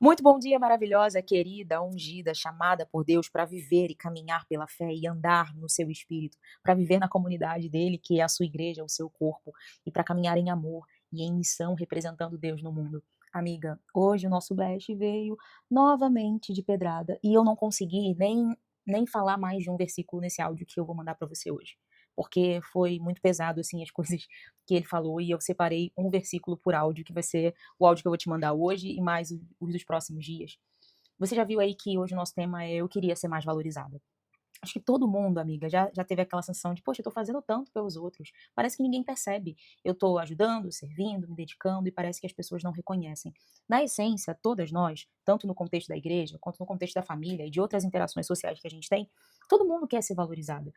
Muito bom dia, maravilhosa, querida, ungida, chamada por Deus para viver e caminhar pela fé e andar no seu espírito, para viver na comunidade dele, que é a sua igreja, o seu corpo, e para caminhar em amor e em missão representando Deus no mundo. Amiga, hoje o nosso Blast veio novamente de pedrada e eu não consegui nem falar mais de um versículo nesse áudio que eu vou mandar para você hoje, porque foi muito pesado assim as coisas que ele falou e eu separei um versículo por áudio que vai ser o áudio que eu vou te mandar hoje e mais os dos próximos dias. Você já viu aí que hoje o nosso tema é eu queria ser mais valorizada. Acho que todo mundo, amiga, já teve aquela sensação de, poxa, eu tô fazendo tanto pelos outros, parece que ninguém percebe. Eu tô ajudando, servindo, me dedicando e parece que as pessoas não reconhecem. Na essência, todas nós, tanto no contexto da igreja, quanto no contexto da família e de outras interações sociais que a gente tem, todo mundo quer ser valorizado.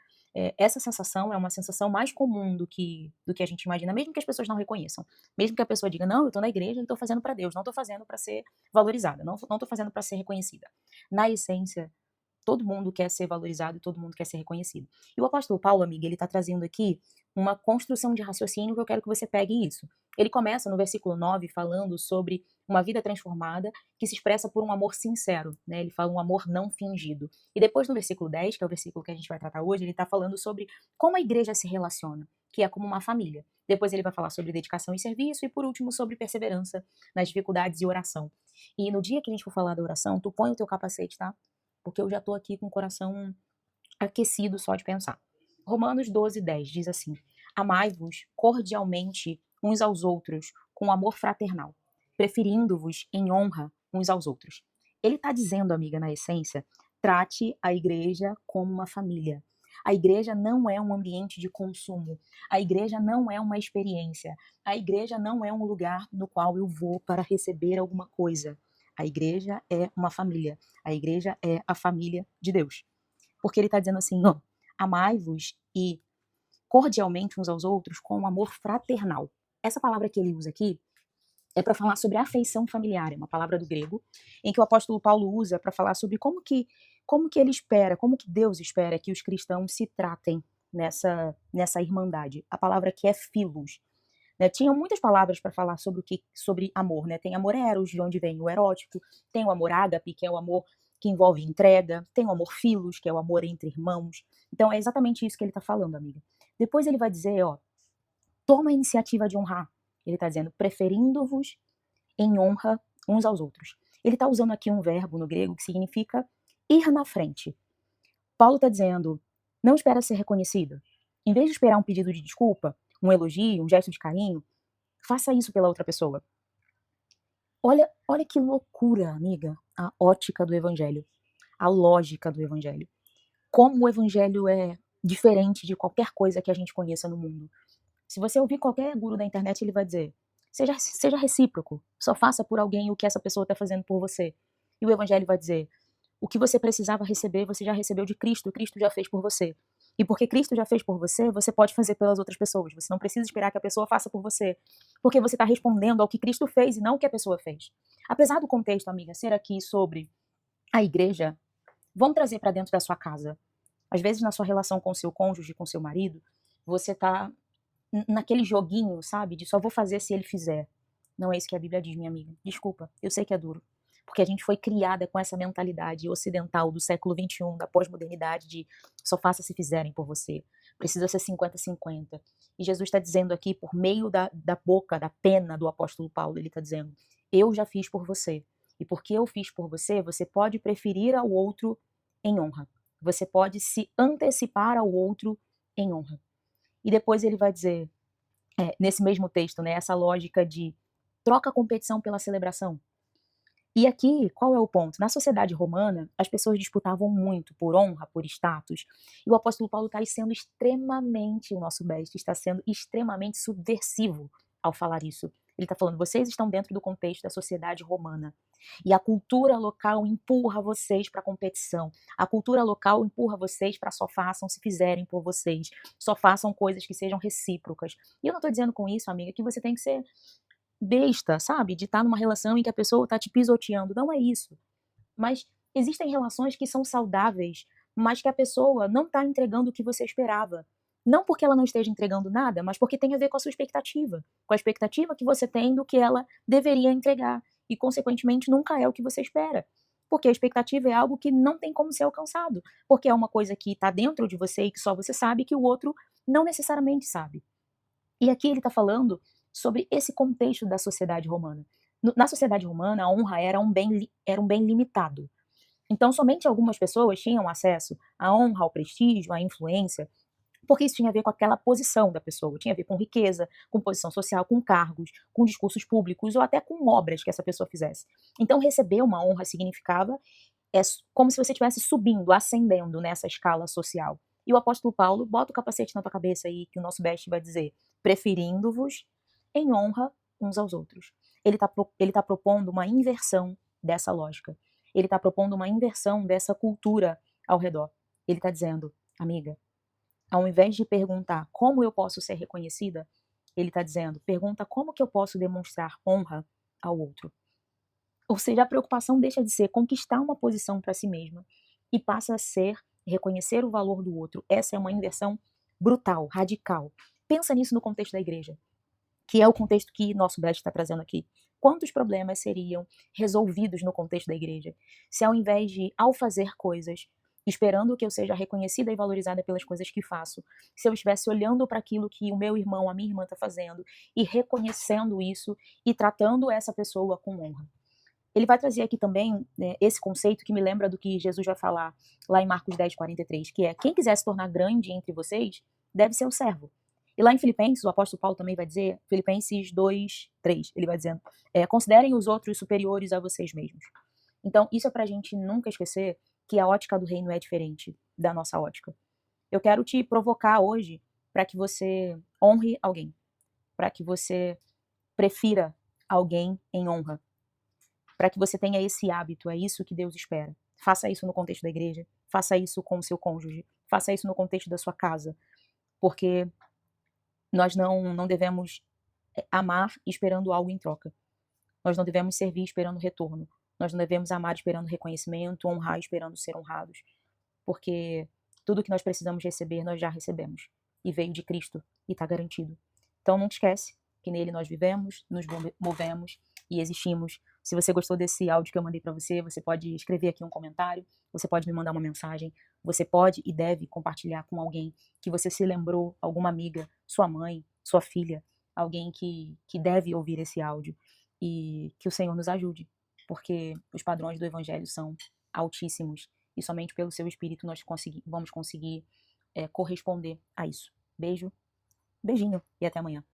Essa sensação é uma sensação mais comum do que a gente imagina, mesmo que as pessoas não reconheçam. Mesmo que a pessoa diga, não, eu tô na igreja e tô fazendo para Deus, não tô fazendo para ser valorizada, não tô fazendo para ser reconhecida. Na essência, todo mundo quer ser valorizado e todo mundo quer ser reconhecido. E o apóstolo Paulo, amiga, ele está trazendo aqui uma construção de raciocínio que eu quero que você pegue isso. Ele começa no versículo 9 falando sobre uma vida transformada que se expressa por um amor sincero, né? Ele fala um amor não fingido. E depois no versículo 10, que é o versículo que a gente vai tratar hoje, ele está falando sobre como a igreja se relaciona, que é como uma família. Depois ele vai falar sobre dedicação e serviço e por último sobre perseverança nas dificuldades e oração. E no dia que a gente for falar da oração, tu põe o teu capacete, tá? Porque eu já estou aqui com o coração aquecido só de pensar. Romanos 12:10 diz assim: Amai-vos cordialmente uns aos outros com amor fraternal, preferindo-vos em honra uns aos outros. Ele está dizendo, amiga, na essência, trate a igreja como uma família. A igreja não é um ambiente de consumo. A igreja não é uma experiência. A igreja não é um lugar no qual eu vou para receber alguma coisa. A igreja é uma família. A igreja é a família de Deus. Porque ele está dizendo assim, não, amai-vos e cordialmente uns aos outros com um amor fraternal. Essa palavra que ele usa aqui é para falar sobre afeição familiar, é uma palavra do grego, em que o apóstolo Paulo usa para falar sobre como que ele espera, como que Deus espera que os cristãos se tratem nessa irmandade. A palavra aqui é philos. Né? Tinham muitas palavras para falar sobre amor, né? Tem amor eros, de onde vem o erótico, tem o amor ágape, que é o amor que envolve entrega, tem o amor filos, que é o amor entre irmãos. Então é exatamente isso que ele está falando, amiga. Depois ele vai dizer, ó, toma a iniciativa de honrar. Ele está dizendo, preferindo-vos em honra uns aos outros. Ele está usando aqui um verbo no grego que significa ir na frente. Paulo está dizendo, não espera ser reconhecido. Em vez de esperar um pedido de desculpa, um elogio, um gesto de carinho, faça isso pela outra pessoa. Olha que loucura, amiga, a ótica do evangelho, a lógica do evangelho. Como o evangelho é diferente de qualquer coisa que a gente conheça no mundo. Se você ouvir qualquer guru da internet, ele vai dizer, seja recíproco, só faça por alguém o que essa pessoa está fazendo por você. E o evangelho vai dizer, o que você precisava receber, você já recebeu de Cristo, Cristo já fez por você. E porque Cristo já fez por você, você pode fazer pelas outras pessoas. Você não precisa esperar que a pessoa faça por você. Porque você está respondendo ao que Cristo fez e não ao que a pessoa fez. Apesar do contexto, amiga, ser aqui sobre a igreja, vamos trazer para dentro da sua casa. Às vezes, na sua relação com o seu cônjuge, com o seu marido, você está naquele joguinho, sabe? De só vou fazer se ele fizer. Não é isso que a Bíblia diz, minha amiga. Desculpa, eu sei que é duro. Porque a gente foi criada com essa mentalidade ocidental do século XXI, da pós-modernidade, de só faça se fizerem por você. Precisa ser 50-50. E Jesus está dizendo aqui, por meio da boca, da pena do apóstolo Paulo, ele está dizendo, eu já fiz por você. E porque eu fiz por você, você pode preferir ao outro em honra. Você pode se antecipar ao outro em honra. E depois ele vai dizer, nesse mesmo texto, né, essa lógica de troca a competição pela celebração. E aqui, qual é o ponto? Na sociedade romana, as pessoas disputavam muito por honra, por status. E o apóstolo Paulo está sendo extremamente, o nosso best, está sendo extremamente subversivo ao falar isso. Ele está falando, vocês estão dentro do contexto da sociedade romana. E a cultura local empurra vocês para a competição. A cultura local empurra vocês para só façam se fizerem por vocês. Só façam coisas que sejam recíprocas. E eu não estou dizendo com isso, amiga, que você tem que ser besta, sabe? De estar numa relação em que a pessoa tá te pisoteando. Não é isso. Mas existem relações que são saudáveis, mas que a pessoa não tá entregando o que você esperava. Não porque ela não esteja entregando nada, mas porque tem a ver com a sua expectativa. Com a expectativa que você tem do que ela deveria entregar. e, consequentemente, nunca é o que você espera. Porque a expectativa é algo que não tem como ser alcançado, porque é uma coisa que está dentro de você e que só você sabe, que o outro não necessariamente sabe. E aqui ele está falando sobre esse contexto da sociedade romana. Na sociedade romana, a honra era um bem limitado. Então, somente algumas pessoas tinham acesso à honra, ao prestígio, à influência, porque isso tinha a ver com aquela posição da pessoa, tinha a ver com riqueza, com posição social, com cargos, com discursos públicos ou até com obras que essa pessoa fizesse. Então, receber uma honra significava como se você estivesse subindo, ascendendo nessa escala social. E o apóstolo Paulo bota o capacete na tua cabeça aí, que o nosso best vai dizer, preferindo-vos em honra uns aos outros. Ele tá propondo uma inversão dessa lógica. Ele está propondo uma inversão dessa cultura ao redor. Ele está dizendo, amiga, ao invés de perguntar como eu posso ser reconhecida, ele está dizendo, pergunta como que eu posso demonstrar honra ao outro. Ou seja, a preocupação deixa de ser conquistar uma posição para si mesma e passa a ser reconhecer o valor do outro. Essa é uma inversão brutal, radical. Pensa nisso no contexto da igreja, que é o contexto que nosso Brad está trazendo aqui. Quantos problemas seriam resolvidos no contexto da igreja se, ao invés de, ao fazer coisas, esperando que eu seja reconhecida e valorizada pelas coisas que faço, se eu estivesse olhando para aquilo que o meu irmão, a minha irmã está fazendo e reconhecendo isso e tratando essa pessoa com honra? Ele vai trazer aqui também, né, esse conceito que me lembra do que Jesus vai falar lá em Marcos 10:43, que é, quem quiser se tornar grande entre vocês, deve ser o servo. E lá em Filipenses, o apóstolo Paulo também vai dizer, Filipenses 2:3, ele vai dizendo, considerem os outros superiores a vocês mesmos. Então, isso é pra gente nunca esquecer que a ótica do reino é diferente da nossa ótica. Eu quero te provocar hoje para que você honre alguém, para que você prefira alguém em honra, para que você tenha esse hábito, é isso que Deus espera. Faça isso no contexto da igreja, faça isso com o seu cônjuge, faça isso no contexto da sua casa, porque nós não devemos amar esperando algo em troca. Nós não devemos servir esperando retorno. Nós não devemos amar esperando reconhecimento, honrar esperando ser honrados, porque tudo que nós precisamos receber, nós já recebemos. E veio de Cristo e está garantido. Então não te esquece que nele nós vivemos, nos movemos e existimos. Se você gostou desse áudio que eu mandei para você, você pode escrever aqui um comentário, você pode me mandar uma mensagem, você pode e deve compartilhar com alguém que você se lembrou, alguma amiga, sua mãe, sua filha, alguém que deve ouvir esse áudio. E que o Senhor nos ajude, porque os padrões do Evangelho são altíssimos e somente pelo seu Espírito nós vamos conseguir corresponder a isso. Beijo, beijinho e até amanhã.